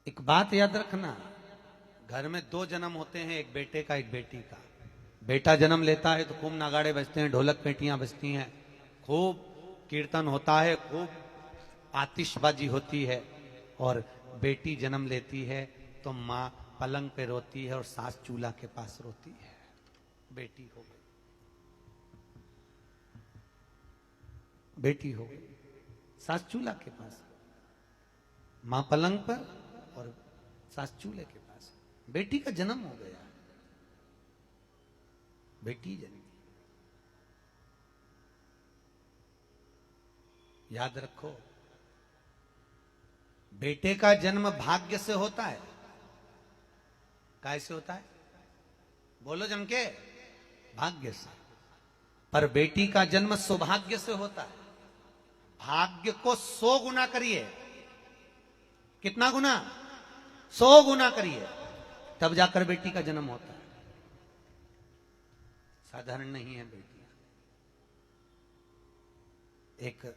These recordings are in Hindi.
एक बात याद रखना, घर में दो जन्म होते हैं, एक बेटे का एक बेटी का। बेटा जन्म लेता है तो खूब नगाड़े बजते हैं, ढोलक पेटियां बजती हैं, खूब कीर्तन होता है, खूब आतिशबाजी होती है। और बेटी जन्म लेती है तो माँ पलंग पे रोती है और सास चूल्हा के पास रोती है। बेटी हो गई, बेटी हो गई, सास चूल्हा के पास, माँ पलंग पर और सास चूल्हे के पास। बेटी का जन्म हो गया, बेटी जन्मी। याद रखो, बेटे का जन्म भाग्य से होता है। कैसे होता है? बोलो जम के, भाग्य से। पर बेटी का जन्म सौभाग्य से होता है। भाग्य को 100 गुना करिए। कितना गुना? 100 गुना करिए, तब जाकर बेटी का जन्म होता है। साधारण नहीं है बेटी। एक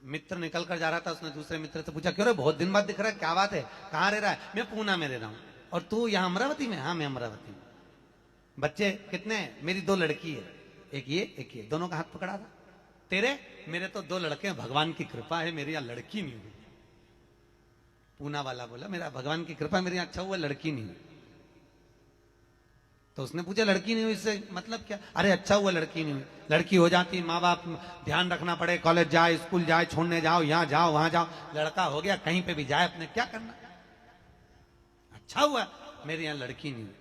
मित्र निकल कर जा रहा था, उसने दूसरे मित्र से पूछा, क्यों रे बहुत दिन बाद दिख रहा है, क्या बात है, कहां रह रहा है? मैं पूना में रह रहा हूं। और तू यहां अमरावती में? हाँ मैं अमरावती में। बच्चे कितने हैं? मेरी 2 लड़की है, एक ये एक ये। दोनों का हाथ पकड़ा था। तेरे? मेरे तो 2 लड़के हैं, भगवान की कृपा है, मेरी यहां लड़की नहीं हुई। पूना वाला बोला, मेरा भगवान की कृपा, मेरे यहां अच्छा हुआ लड़की नहीं हुई। तो उसने पूछा लड़की नहीं हुई इससे मतलब क्या? अरे अच्छा हुआ लड़की नहीं हुई, लड़की हो जाती माँ बाप ध्यान रखना पड़े, कॉलेज जाए, स्कूल जाए, छोड़ने जाओ, यहां जाओ वहां जाओ। लड़का हो गया, कहीं पे भी जाए, अपने क्या करना। अच्छा हुआ मेरे यहां लड़की नहीं हुई।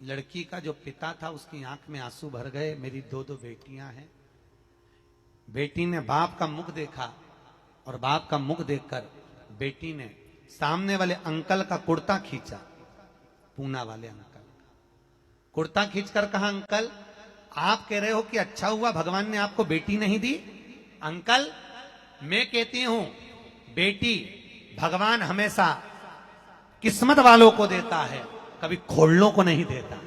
लड़की का जो पिता था उसकी आंख में आंसू भर गए। मेरी 2 बेटियां हैं। बेटी ने बाप का मुख देखा और बाप का मुख देखकर बेटी ने सामने वाले अंकल का कुर्ता खींचा। पूना वाले अंकल कुर्ता खींचकर कहा, अंकल आप कह रहे हो कि अच्छा हुआ भगवान ने आपको बेटी नहीं दी? अंकल मैं कहती हूं, बेटी भगवान हमेशा किस्मत वालों को देता है, कभी खोलनों को नहीं देता।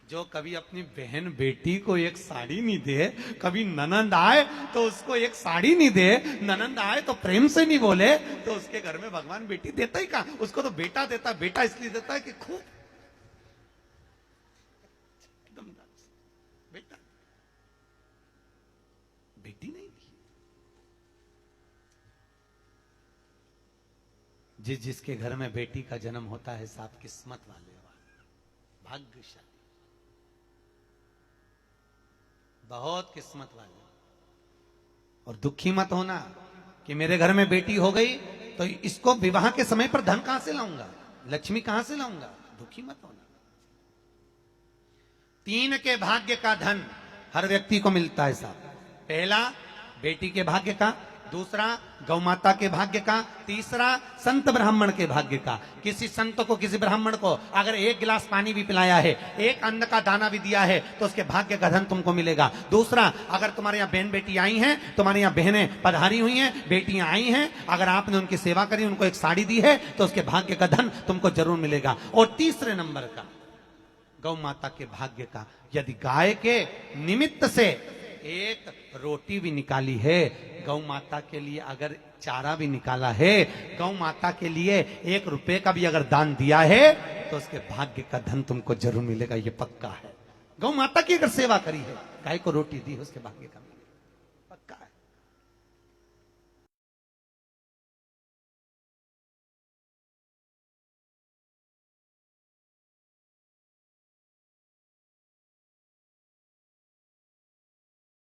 जो कभी अपनी बहन बेटी को एक साड़ी नहीं दे, कभी ननंद आए तो उसको एक साड़ी नहीं दे, ननंद आए तो प्रेम से नहीं बोले, तो उसके घर में भगवान बेटी देता ही कहां? उसको तो बेटा देता। बेटा इसलिए देता है कि खूब एकदम बेटा, बेटी नहीं दी। जिसके घर में बेटी का जन्म होता है साहब, किस्मत वाले, भाग्यशाली, बहुत किस्मत वाले। और दुखी मत होना कि मेरे घर में बेटी हो गई तो इसको विवाह के समय पर धन कहां से लाऊंगा, लक्ष्मी कहां से लाऊंगा। दुखी मत होना। 3 के भाग्य का धन हर व्यक्ति को मिलता है साहब। पहला बेटी के भाग्य का, दूसरा गौ माता के भाग्य का, तीसरा संत ब्राह्मण के भाग्य का। किसी संत को, किसी ब्राह्मण को अगर 1 गिलास पानी भी पिलाया है, 1 अन्न का दाना भी दिया है, तो उसके भाग्य का धन तुमको मिलेगा। दूसरा, अगर तुम्हारे यहाँ बहन बेटी आई हैं, तुम्हारे यहाँ बहनें पधारी हुई हैं, बेटियां आई हैं, अगर आपने उनकी सेवा करी, उनको एक साड़ी दी है, तो उसके भाग्य का धन तुमको जरूर मिलेगा। और तीसरे नंबर का गौ माता के भाग्य का, यदि गाय के निमित्त से एक रोटी भी निकाली है, गौ माता के लिए अगर चारा भी निकाला है, गौ माता के लिए 1 रुपए का भी अगर दान दिया है, तो उसके भाग्य का धन तुमको जरूर मिलेगा, ये पक्का है। गौ माता की अगर सेवा करी है, गाय को रोटी दी है, उसके भाग्य का